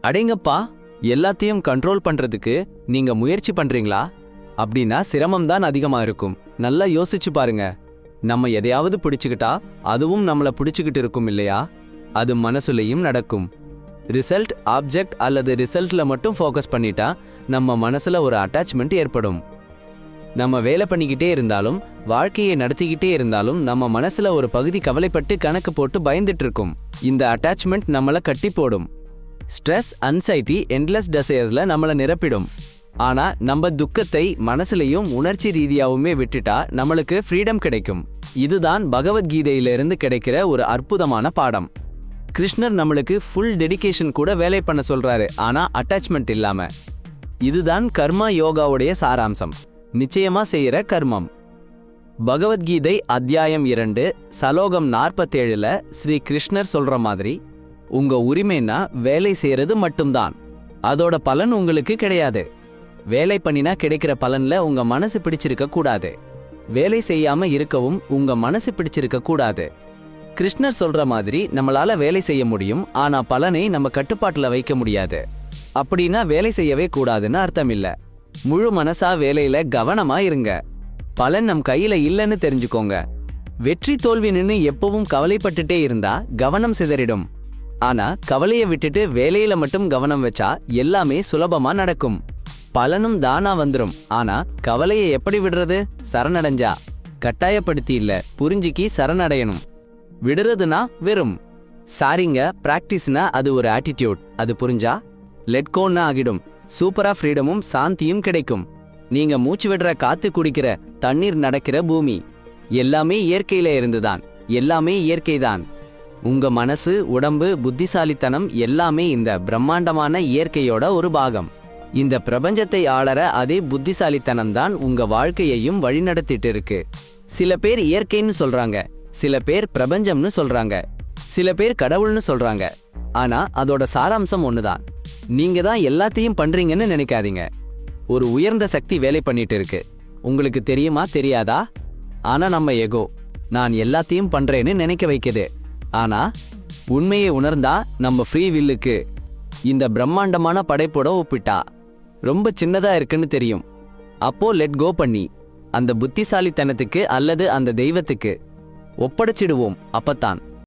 அடேங்கப்பா, எல்லாத்தையும் கண்ட்ரோல் பண்றதுக்கு நீங்க முயற்சி பண்றீங்களா? அப்படின்னா சிரமம் தான் அதிகமா இருக்கும். நல்லா யோசிச்சு பாருங்க. நம்ம எதையாவது பிடிச்சுக்கிட்டா அதுவும் நம்மள பிடிச்சுக்கிட்டு இருக்கும் இல்லையா? அது மனசுலையும் நடக்கும். ரிசல்ட், ஆப்ஜெக்ட் அல்லது ரிசல்ட்ல மட்டும் ஃபோக்கஸ் பண்ணிட்டா நம்ம மனசுல ஒரு அட்டாச்மெண்ட் ஏற்படும். நம்ம வேலை பண்ணிக்கிட்டே இருந்தாலும், வாழ்க்கையை நடத்திக்கிட்டே இருந்தாலும் நம்ம மனசுல ஒரு பகுதி கவலைப்பட்டு கணக்கு போட்டு பயந்துட்டு இருக்கும். இந்த அட்டாச்மெண்ட் நம்மள கட்டி போடும். ஸ்ட்ரெஸ், அன்சைட்டி, எண்ட்லெஸ் டெசையர்ஸ்ல நம்மள நிரப்பிடும். ஆனா நம்ம துக்கத்தை மனசுலையும் உணர்ச்சி ரீதியாவுமே விட்டுட்டா நம்மளுக்கு ஃப்ரீடம் கிடைக்கும். இதுதான் பகவத்கீதையிலிருந்து கிடைக்கிற ஒரு அற்புதமான பாடம். கிருஷ்ணர் நம்மளுக்கு ஃபுல் டெடிகேஷன் கூட வேலை பண்ண சொல்றாரு, ஆனா அட்டாச்மெண்ட் இல்லாம. இதுதான் கர்மா யோகாவுடைய சாராம்சம். நிச்சயமா செய்யற கர்மம். பகவத்கீதை அத்தியாயம் 2 சலோகம் 47ல ஸ்ரீ கிருஷ்ணர் சொல்ற மாதிரி, உங்க உரிமைன்னா வேலை செய்யறது மட்டும்தான். அதோட பலன் உங்களுக்கு கிடையாது. வேலை பண்ணினா கிடைக்கிற பலன்ல உங்க மனசு பிடிச்சிருக்க கூடாது. வேலை செய்யாம இருக்கவும் உங்க மனசு பிடிச்சிருக்க கூடாது. கிருஷ்ணர் சொல்ற மாதிரி நம்மளால வேலை செய்ய முடியும், ஆனா பலனை நம்ம கட்டுப்பாட்டுல வைக்க முடியாது. அப்படின்னா வேலை செய்யவே கூடாதுன்னு அர்த்தம் இல்ல. முழு மனசா வேலையில கவனமா இருங்க. பலன் நம் கையில இல்லைன்னு தெரிஞ்சுக்கோங்க. வெற்றி தோல்வி நின்னு எப்பவும் கவலைப்பட்டுட்டே இருந்தா கவனம் சிதறிடும். ஆனா கவலையை விட்டுட்டு வேலையில மட்டும் கவனம் வச்சா எல்லாமே சுலபமா நடக்கும். பலனும் தானா வந்துரும். ஆனா கவலையை எப்படி விடுறது? சரணடைஞ்சா. கட்டாயப்படுத்தி இல்ல, புரிஞ்சுக்கி சரணடையணும். விடுறதுனா வெறும் சாரிங்க, பிராக்டிஸ்னா அது ஒரு ஆட்டிடியூட். அது புரிஞ்சா லெட்கோன்னா ஆகிடும். சூப்பரா ஃப்ரீடமும் சாந்தியும் கிடைக்கும். நீங்க மூச்சு விடுற, காத்து குடிக்கிற, தண்ணீர் நடக்கிற பூமி எல்லாமே இயற்கையில இருந்துதான். எல்லாமே இயற்கைதான். உங்க மனசு, உடம்பு, புத்திசாலித்தனம் எல்லாமே இந்த பிரம்மாண்டமான இயற்கையோட ஒரு பாகம். இந்த பிரபஞ்சத்தை ஆளற அதே புத்திசாலித்தனம் தான் உங்க வாழ்க்கையையும் வழிநடத்திட்டு இருக்கு. சில பேர் இயற்கைன்னு சொல்றாங்க, சில பேர் பிரபஞ்சம்னு சொல்றாங்க, சில பேர் கடவுள்னு சொல்றாங்க. ஆனா அதோட சாராம்சம் ஒண்ணுதான். நீங்க தான் எல்லாத்தையும் பண்றீங்கன்னு நினைக்காதீங்க. ஒரு உயர்ந்த சக்தி வேலை பண்ணிட்டு இருக்கு. உங்களுக்கு தெரியுமா தெரியாதா? ஆனா நம்ம எகோ நான் எல்லாத்தையும் பண்றேன்னு நினைக்க வைக்குது. ஆனா உண்மையை உணர்ந்தா நம்ம ஃப்ரீ வில்லுக்கு இந்த பிரம்மாண்டமான படைப்போட ஒப்பிட்டா ரொம்ப சின்னதா இருக்குன்னு தெரியும். அப்போ லெட் கோ பண்ணி அந்த புத்திசாலித்தனத்துக்கு அல்லது அந்த தெய்வத்துக்கு ஒப்படைச்சிடுவோம். அப்பத்தான்